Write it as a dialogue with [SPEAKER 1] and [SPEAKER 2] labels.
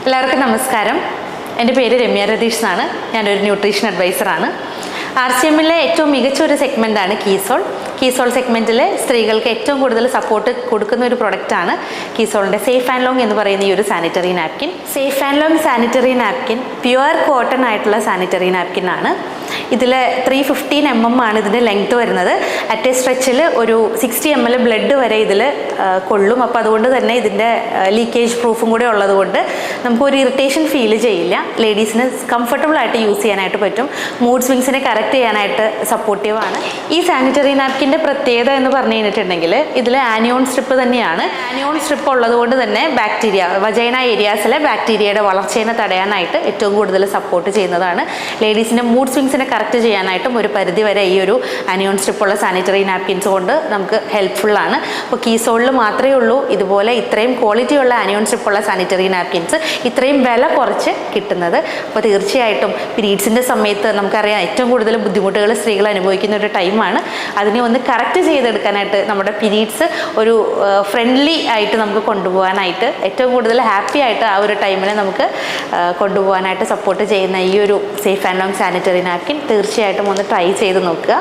[SPEAKER 1] എല്ലാവർക്കും നമസ്കാരം. എൻ്റെ പേര് രമ്യ രതീഷ് എന്നാണ്. ഞാനൊരു ന്യൂട്രീഷൻ അഡ്വൈസറാണ്. RCMലെ ഏറ്റവും മികച്ച ഒരു സെഗ്മെൻ്റാണ് കീസോൾ. കീസോൾ സെഗ്മെൻറ്റിൽ സ്ത്രീകൾക്ക് ഏറ്റവും കൂടുതൽ സപ്പോർട്ട് കൊടുക്കുന്ന ഒരു പ്രൊഡക്റ്റാണ് കീസോളിൻ്റെ സേഫ് ആൻഡ് ലോങ് എന്ന് പറയുന്ന ഈ ഒരു sanitary napkin. Safe and long sanitary napkin pure cotton ആയിട്ടുള്ള സാനിറ്ററി നാപ്കിൻ ആണ്. ഇതിൽ 315 mm ആണ് ഇതിൻ്റെ ലെങ്ത്ത് വരുന്നത്. അറ്റ് എ സ്ട്രെച്ചിൽ ഒരു 60 ml ബ്ലഡ് വരെ ഇതിൽ കൊള്ളും. അപ്പോൾ അതുകൊണ്ട് തന്നെ ഇതിൻ്റെ ലീക്കേജ് പ്രൂഫും കൂടെ ഉള്ളതുകൊണ്ട് നമുക്കൊരു ഇറിറ്റേഷൻ ഫീൽ ചെയ്യില്ല. ലേഡീസിന് കംഫർട്ടബിൾ ആയിട്ട് യൂസ് ചെയ്യാനായിട്ട് പറ്റും. മൂഡ് സ്വിങ്സിനെ കറക്റ്റ് ചെയ്യാനായിട്ട് സപ്പോർട്ടീവാണ്. ഈ സാനിറ്ററി നാപ്കിൻ്റെ പ്രത്യേകത എന്ന് പറഞ്ഞു കഴിഞ്ഞിട്ടുണ്ടെങ്കിൽ ഇതിൽ ആനിയോൺ സ്ട്രിപ്പ് തന്നെയാണ്. ആനിയോൺ സ്ട്രിപ്പ് ഉള്ളതുകൊണ്ട് തന്നെ ബാക്ടീരിയ വജൈന ഏരിയാസിലെ ബാക്ടീരിയയുടെ വളർച്ചയെ തടയാനായിട്ട് ഏറ്റവും കൂടുതൽ സപ്പോർട്ട് ചെയ്യുന്നതാണ്. ലേഡീസിൻ്റെ മൂഡ് സ്വിങ്സിനെ കറക്റ്റ് ചെയ്യാനായിട്ടും ഒരു പരിധി വരെ ഈ ഒരു ആനിയോൺ സ്ട്രിപ്പുള്ള സാനിറ്ററി നാപ്കിൻസ് കൊണ്ട് നമുക്ക് ഹെൽപ്ഫുള്ളാണ്. അപ്പോൾ കീസോളിൽ മാത്രമേ ഉള്ളൂ ഇതുപോലെ ഇത്രയും ക്വാളിറ്റിയുള്ള ആനിയോൺ സ്ട്രിപ്പുള്ള സാനിറ്ററി നാപ്കിൻസ് ഇത്രയും വില കുറച്ച് കിട്ടുന്നത്. അപ്പോൾ തീർച്ചയായിട്ടും പീരീഡ്സിൻ്റെ സമയത്ത് നമുക്കറിയാം ഏറ്റവും കൂടുതൽ ബുദ്ധിമുട്ടുകൾ സ്ത്രീകൾ അനുഭവിക്കുന്ന ഒരു ടൈമാണ്. അതിനെ ഒന്ന് കറക്റ്റ് ചെയ്തെടുക്കാനായിട്ട് നമ്മുടെ പീരീഡ്സ് ഒരു ഫ്രണ്ട്ലി ആയിട്ട് നമുക്ക് കൊണ്ടുപോകാനായിട്ട് ഏറ്റവും കൂടുതൽ ഹാപ്പി ആയിട്ട് ആ ഒരു ടൈമിനെ നമുക്ക് കൊണ്ടുപോകാനായിട്ട് സപ്പോർട്ട് ചെയ്യുന്ന ഈ ഒരു safe and long sanitary napkin തീർച്ചയായിട്ടും ഒന്ന് ട്രൈ ചെയ്ത് നോക്കുക.